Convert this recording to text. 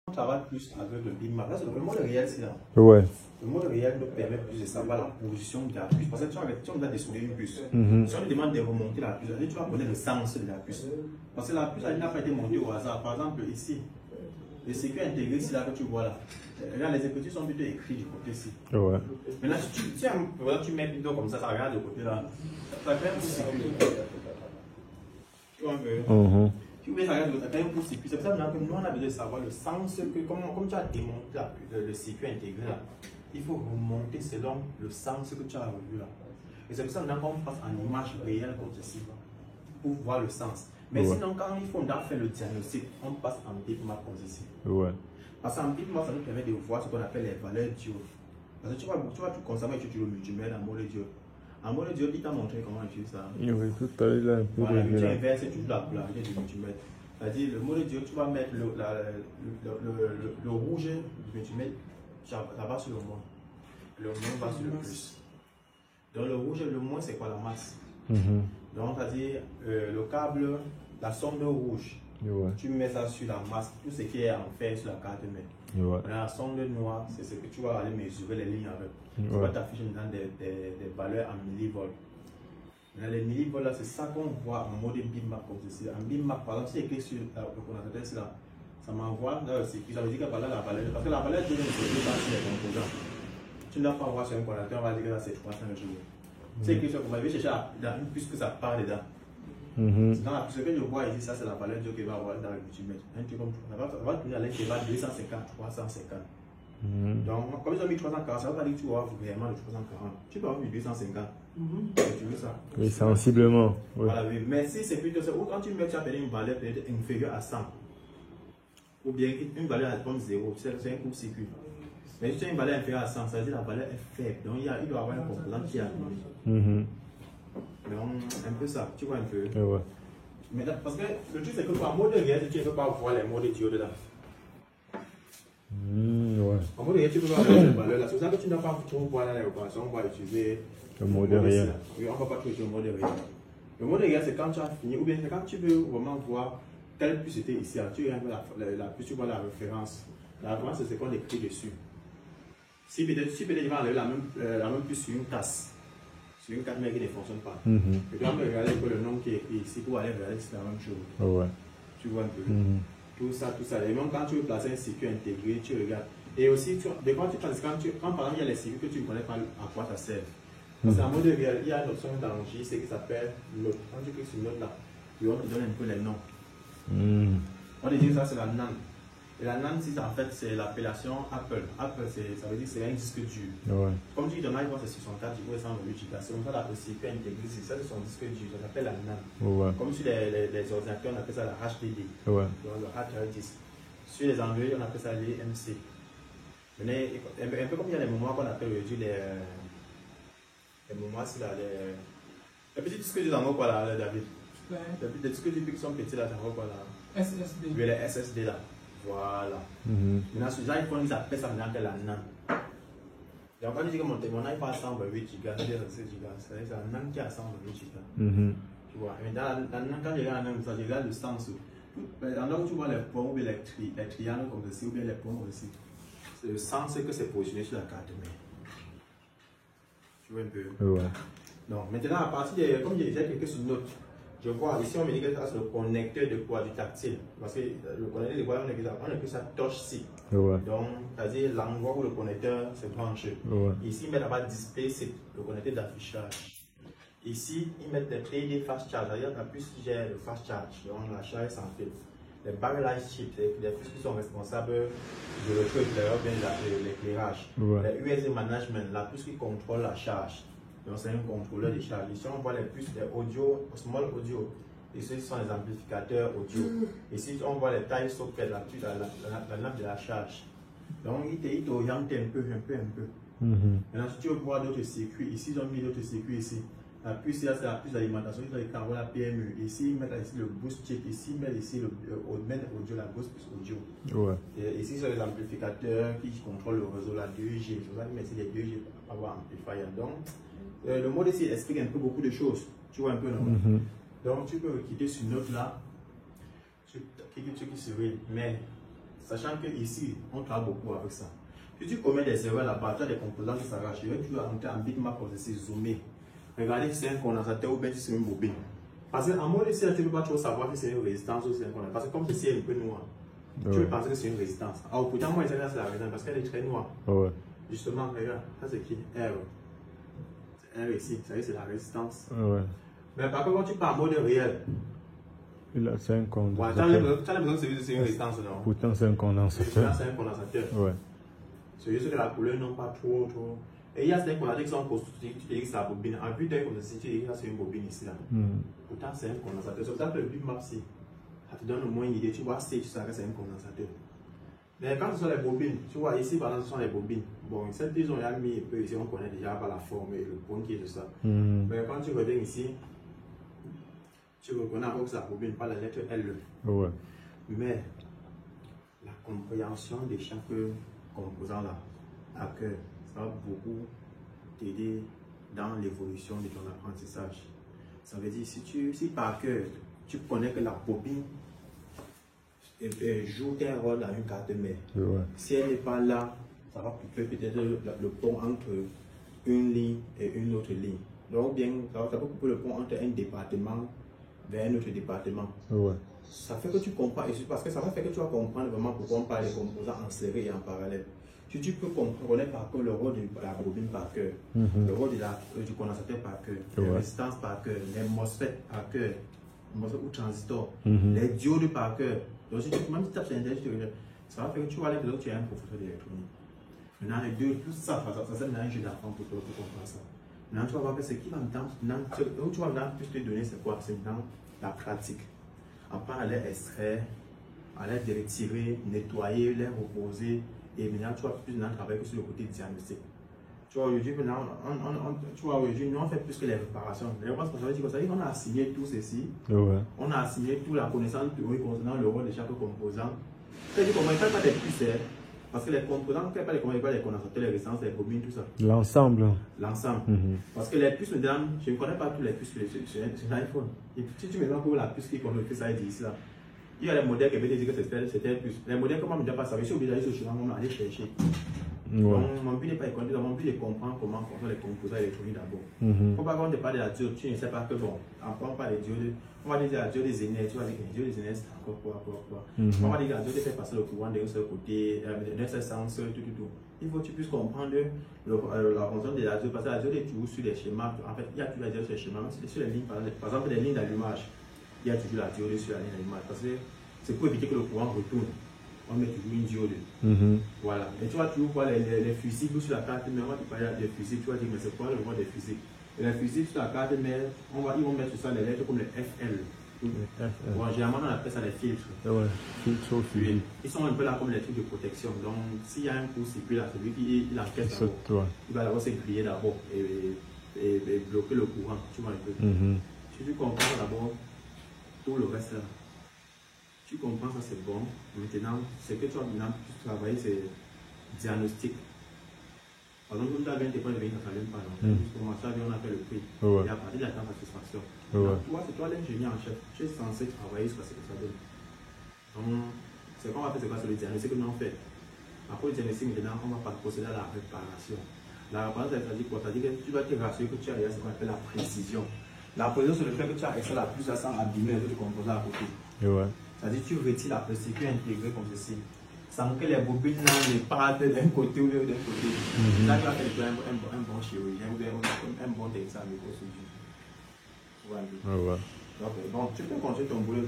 On travaille plus avec le BIM map. Là, le mode réel, c'est là. Ouais. Le mode réel nous permet plus de savoir la position de la puce. Parce que si on doit dessouder une puce, si on lui demande de remonter la puce, tu vas connaître le sens de la puce. Parce que la puce, elle n'a pas été montée au hasard. Par exemple, ici, le circuit intégré, ici, là que tu vois là. Regarde, les écritures sont plutôt écrites du côté ici. Ouais. Maintenant, si tu mets plutôt comme ça regarde de côté là. Ça fait un peu circuit. Tu vois un peu. Tu mets ça regarde, ça fait un peu circuit. C'est pour ça que nous, on a besoin de savoir le sens que, comme tu as démonté le circuit intégré là, il faut remonter selon le sens que tu as revu là. Et c'est pour ça qu'on passe en image réelle comme ceci pour voir le sens. Mais sinon, quand il faut faire le diagnostic, on passe en bitmap comme ceci. Ouais. Parce qu'en bitmap, ça nous permet de voir ce qu'on appelle les valeurs diodes. Parce que tu vas tout consommer et tu le multimètre en mode diode. En mode diode, il t'a montré comment utiliser ça. Oui, tout à l'heure, il a un peu voilà, tu inverses toujours la polarité du multimètre. C'est-à-dire, le mode diode, tu vas mettre le rouge du multimètre, ça va sur le moins. Le moins va sur le plus. Donc le rouge et le moins, c'est quoi la masse? Donc, c'est-à-dire, le câble, la sonde rouge, tu mets ça sur la masse, tout ce qui est en fer sur la carte mètre. La sonde noire, c'est ce que tu vas aller mesurer les lignes avec. Tu vas t'afficher dans des valeurs en millivolts. Les millivolts, là, c'est ça qu'on voit en mode bitmap comme ceci. En bitmap, par exemple, si écrit sur le condensateur, là, ça m'envoie dans le circuit. Ça veut dire que voilà la valeur. Parce que la valeur de les composants. Tu ne dois pas voir sur un condensateur, on va dire que là, c'est 300 jours. C'est écrit sur comment je vais chercher dans une puce que ça part dedans. Dans la puce que je vois ici, ça c'est la valeur que va avoir dans le multimètre. On va tourner à l'intervalle 250, 350. Donc, comme ils ont mis 340, ça ne veut pas dire que tu vas avoir vraiment le 340. Tu peux avoir mis 250. Tu veux ça? Oui, sensiblement. Voilà, oui. Mais si c'est plutôt ça, ou quand tu mets, tu as perdu une valeur peut-être inférieure à 100. Ou bien une valeur à comme 0, c'est un court-circuit. Mais si tu as une valeur inférieure à 100, ça veut dire que la valeur est faible. Donc, il doit y avoir un composant qui est annulé. Donc, un peu ça, tu vois un peu. Mais parce que le truc, c'est que en mode réel, tu ne peux pas voir les modes diodes là. En mode réel, tu peux pas voir les valeurs là. C'est pour ça que tu ne dois pas trop voir les opérations. On va utiliser le mode réel. Oui, on ne va pas utiliser le mode réel. Le mode réel, c'est quand tu as fini, ou bien c'est quand tu veux vraiment voir telle puce était ici. Tu regardes la puce, tu vois la référence. La référence, c'est ce qu'on écrit dessus. Si peut-être il va enlever la même puce sur une tasse. Sur une carte mais qui ne fonctionne pas. Tu dois regarder le nom qui est écrit ici pour aller regarder si c'est la même chose. Tu vois un peu. Tout ça. Et même quand tu veux placer un circuit intégré, tu regardes. Et aussi, quand par exemple il y a les circuits que tu ne connais pas à quoi ça sert. Parce qu'en mode réel, il y a une option dans J, c'est qui s'appelle note. Quand tu cliques sur note là, on te donne un peu les noms. On te dit que ça c'est la NAND. Et la NAND, en fait, c'est l'appellation Apple. Apple, ça veut dire que c'est un disque dur. Comme tu dis, ton iPhone, c'est 64 Go et 128 Go. C'est comme ça, le circuit intégré, c'est ça, c'est son disque dur. Ça s'appelle la NAND. Comme sur les ordinateurs, on appelle ça la HDD. Donc, le hard drive disk. Sur les Android, on appelle ça les MC. Un peu comme il y a les mémoires qu'on appelle aujourd'hui les mémoires, c'est là, les petits disques durs dans quoi là, David? Les disques durs qui sont petits là, dans quoi là? SSD. Les SSD là. Voilà. Maintenant, sur l'iPhone, ils appellent ça maintenant que la NAND. Donc, quand je dis que mon iPhone a 128 Go, c'est 16 Go, c'est la NAND qui a 128 Go. Tu vois, mais dans la NAND, quand je regarde la NAND, je regarde le sens. Dans où tu vois les points ou les triangles comme ceci, ou bien les points comme ceci, c'est le sens que c'est positionné sur la carte mère. Tu vois un peu? Donc, maintenant, à partir de, comme j'ai cliqué sur note, je vois ici, on me dit que c'est le connecteur de quoi? Du tactile. Parce que le connecteur de quoi? On appelle ça touch-C. Donc, c'est-à-dire l'endroit où le connecteur se branche. Ici, ils mettent là-bas display, c'est le connecteur d'affichage. Ici, ils mettent des PD fast charge. C'est-à-dire la puce qui gère le fast charge. Donc, la charge sans fil. Les barrel light chips, c'est les puces qui sont responsables de l'éclairage, bien de l'éclairage. Les USB management, la puce qui contrôle la charge. Donc c'est un contrôleur de charge. Ici on voit les puces de audio, small audio. Ici ce sont les amplificateurs audio. Ici on voit les tailles socket, la lampe de la charge. Donc il t'oriente un peu. Maintenant si tu veux voir d'autres circuits, ici ils ont mis d'autres circuits ici. La puce là c'est la puce d'alimentation, ils ont la PMU. Ici ils mettent ici le boost chip, ici ils mettent ici le audio, la boost audio. Et ici c'est les amplificateurs qui contrôlent le réseau, la 2G. C'est pour ça qu'ils mettent ici les 2G pour avoir amplifier. Donc le mode ici explique un peu beaucoup de choses. Tu vois un peu, non? Donc tu peux quitter sur note là. Tu cliques sur qui serait, mais Sachant que ici, on travaille beaucoup avec ça. Si tu commets des erreurs là-bas, tu as des composants qui s'arrachent, tu vas monter en bitmap pour essayer de zoomer. Regardez si c'est un condensateur ou bien si c'est une bobine. Parce qu'en mode ici, tu ne peux pas trop savoir si c'est une résistance ou si c'est un condensateur. Parce que comme ceci est un peu noir, tu peux penser que c'est une résistance. Alors pourtant, moi, c'est la résistance parce qu'elle est très noire. Ouais. Justement, regarde, ça c'est qui? R. C'est R ici, ça veut dire c'est la résistance. Ouais. Mais par contre, quand tu parles en mode réel, c'est un condensateur. Ouais, tu as l'impression que c'est une résistance, non? Pourtant, c'est un condensateur. C'est un condensateur. Ouais. C'est juste que la couleur non pas trop. Et il y a des condensateurs qui sont constitués, tu te dis que c'est la bobine. En vue d'un condensateur, tu te dis que c'est une bobine ici. Là. Pourtant, c'est un condensateur. C'est pour ça que le bitmap, ça te donne au moins une idée. Tu vois, tu sais que c'est un condensateur. Mais quand ce sont les bobines, tu vois, ici, par exemple, ce sont les bobines. Bon, cette disons, il y a mis un peu ici, on connaît déjà pas la forme et le point qui est de ça. Mais quand tu reviens ici, tu reconnais encore que c'est la bobine, pas la lettre L. Ouais. Mais la compréhension de chaque composant là, à cœur, ça va beaucoup t'aider dans l'évolution de ton apprentissage. Ça veut dire, si par cœur, tu connais que la bobine joue un rôle dans une carte mère. Ouais. Si elle n'est pas là, ça va couper peut-être le pont entre une ligne et une autre ligne. Donc bien, ça peut couper le pont entre un département vers un autre département. Ouais. Ça fait que tu comprends, et parce que ça va faire que tu vas comprendre vraiment pourquoi on parle des composants en série et en parallèle. Si tu peux connaître par cœur le rôle de la bobine par cœur, le rôle du condensateur par cœur, les résistances par cœur, les MOSFET par cœur, MOSFET ou transistors, les diodes par cœur. Donc si tu même si tu tapes sur Internet, ça va faire que tu vas aller que tu es un professeur d'électronique. Maintenant, les deux, tout ça, ça sert à un jeu d'enfant pour toi pour comprendre ça. Maintenant, tu vas voir que ce qui va où tu vas maintenant plus te donner, c'est quoi? C'est dans la pratique. Apprendre à les extraire, à les retirer, nettoyer, les reposer. Et maintenant, tu vas plus travailler sur le côté diagnostic. Tu vois, aujourd'hui, nous on fait plus que les réparations. Les réparations, ça veut dire qu'on a assigné tout ceci. Ouais. On a assigné toute la connaissance théorique concernant le rôle de chaque composant. C'est-à-dire qu'on ne fait pas des puces, parce que les composants, on ne fait pas les condensateurs, les résistances, les bobines, tout ça. L'ensemble. L'ensemble. Parce que les puces, mesdames, je ne connais pas tous les puces sur l'iPhone. Si tu me demandes pour la puce qui contrôle que ça dit ici, là. Il y a les modèles qui veulent dire que c'était un puce. Les modèles, comment je ne dois pas savoir, je suis obligé d'aller sur le chemin, on va aller chercher. Donc, mon but n'est pas de comprendre, mon but est de comprendre comment fonctionnent les composants électroniques d'abord. Faut pas quand on te parle de la diode, tu ne sais pas que bon, on parle des diodes, on va dire la diode des énergies, tu vas dire que les diodes des énergies c'est encore quoi. On va dire que la diode fait passer le courant d'un seul côté, d'un seul sens, tout. Il faut que tu puisses comprendre la fonction de la diode, parce que la diode est toujours sur les schémas. En fait, il y a toujours la diode sur les schémas, même sur les lignes, par exemple, les lignes d'allumage, il y a toujours la diode sur la ligne d'allumage, parce que c'est pour éviter que le courant retourne. On met toujours une diode. Voilà. Et tu vas toujours voir les fusibles sur la carte, mais on va te parler des fusibles, tu vas dire, mais c'est quoi le rôle des fusibles? Et les fusibles sur la carte, mais ils vont mettre sur ça les lettres comme les FL. Bon, généralement, on appelle ça les filtres. Ouais, filtres au fusible. Ils sont un peu là comme les trucs de protection. Donc, s'il y a un court-circuit là, celui qui encaisse d'abord, il va d'abord se griller d'abord et bloquer le courant. Tu vois un peu. Si tu comprends d'abord tout le reste là, tu comprends ça, c'est bon. Maintenant, ce que tu vas maintenant travailler, c'est diagnostic. Par exemple, tu as bien tes points de vue, ça ne s'allume pas. Pour ça, on a fait le prix. Et à partir de la satisfaction. Toi, c'est toi l'ingénieur en chef. Tu es censé travailler sur ce que ça donne. Donc, ce qu'on va faire, c'est quoi? C'est le diagnostic que nous on fait. Après le diagnostic, maintenant, on va procéder à la réparation. La réparation, ça dit quoi? Ça dit que tu dois te rassurer que tu as ce qu'on appelle la précision. La précision, c'est le fait que tu as extrait la puce sans abîmer les autres composants à côté. C'est-à-dire tu retires la circuit intégré comme ceci, sans que les bobines ne partent d'un côté ou de l'autre côté. Là, tu vas faire un bon chirurgien ou un bon technicien avec aussi. Voilà. Donc, bon, tu peux continuer ton boulot.